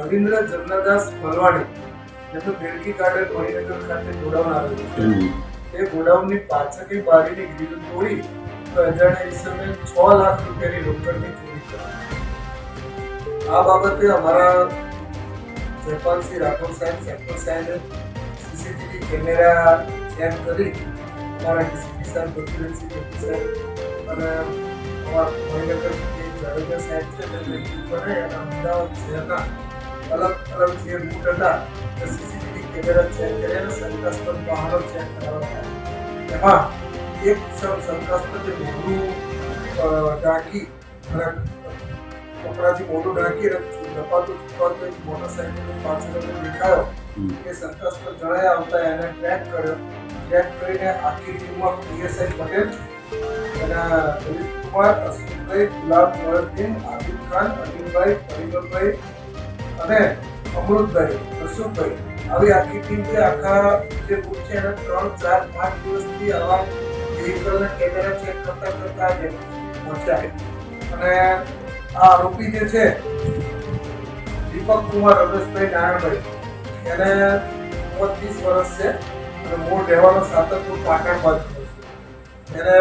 હરીન્દ્ર જન્નદાસ ભલવાણી જેમનું બેડકી ગાર્ડન મણિનગર ખાતે ગોડાઉન આવેલું છે. એ ગોડાઉનની પાછળની બારીની ગ્રીલ તોડી અજાણ્યા ઈસમે 6 લાખ રૂપિયાની રોકડની ચોરી કરી. આ બાબતે અમારા જયપાલસિંહ રાઠોડ સાહેબ સેક્ટર સાહેબે સીસીટીવી કેમેરા ચેક કરી અમારા ડીસીપી સાહેબ બકીરસિંહ સાહેબ અને અમારા મણિનગર જાડેજા સાહેબ છે તેમને કરે અને અમદાવાદ શહેરના અલગ અલગ જે રૂટ હતા તે સીસીટીવી કેમેરા ચેક કરી અને શંકાસ્પદ વાહનો ચેક કરાવ્યા. એમાં એક શંકાસ્પદ મોઢું ઢાંકી અને કપડાથી મોઢું ઢાંકી અને દપાતું છુપાતું એક મોટરસાઇકલ પાછળ દેખાયો. એ શંકાસ્પદ જણાયા આવતા એને ટ્રેક કર્યો. ટ્રેક કરીને આખી ટીમમાં પીએસઆઈ પટેલ અને દિલીપ કુમાર, અશ્વિનભાઈ, ગુલાબ મોહદ્દીન, આબિદ ખાન, અનિલભાઈ, પરિમલભાઈ અને અમૃતભાઈ, અશોકભાઈ આવી આખી ટીમ છે. આખા જે ગ્રુપ છે એને 3, 4, 5 દિવસથી આવા વ્હીકલના કેમેરા ચેક કરતા આજે પહોંચ્યા. અને આ આરોપી જે છે દીપક કુમાર રમેશભાઈ નારાયણભાઈ એને 30 વર્ષ છે અને મૂળ રહેવાનો સાતરપુર પાટણ બાજુ છે. એને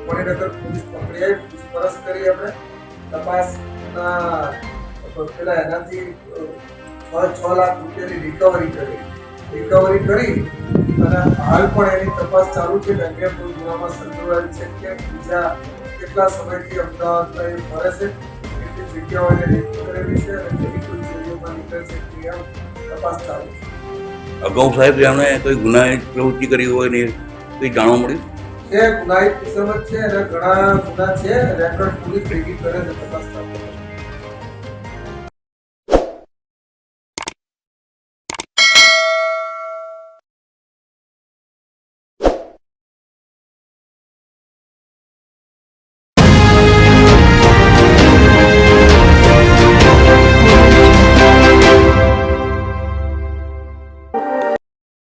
મણિનગર પોલીસ પકડી આવી, પૂછપરછ કરી. આપણે તપાસના પેલા એનાથી 6 લાખ રૂપિયાની રિકવરી કરી અને હાલ પણ એની તપાસ ચાલુ છે. ગંગેપુર ગુનામાં સંડોવાયેલ છે કે બીજા કેટલા સમયથી અમદાવાદમાં એ ફરે છે, કેટલી જગ્યાઓ એને રેકી કરેલી છે અને કેવી કોઈ જગ્યામાં નીકળે છે તપાસ ચાલુ છે. અગાઉ સાહેબ એમણે કોઈ ગુનાહિત પ્રવૃત્તિ કરી હોય ને કંઈ જાણવા મળ્યું છે? ગુનાહિત કિસ્મત છે અને ઘણા ગુના છે. રેકોર્ડ પોલીસ ભેગી કરે છે તપાસ ચાલુ.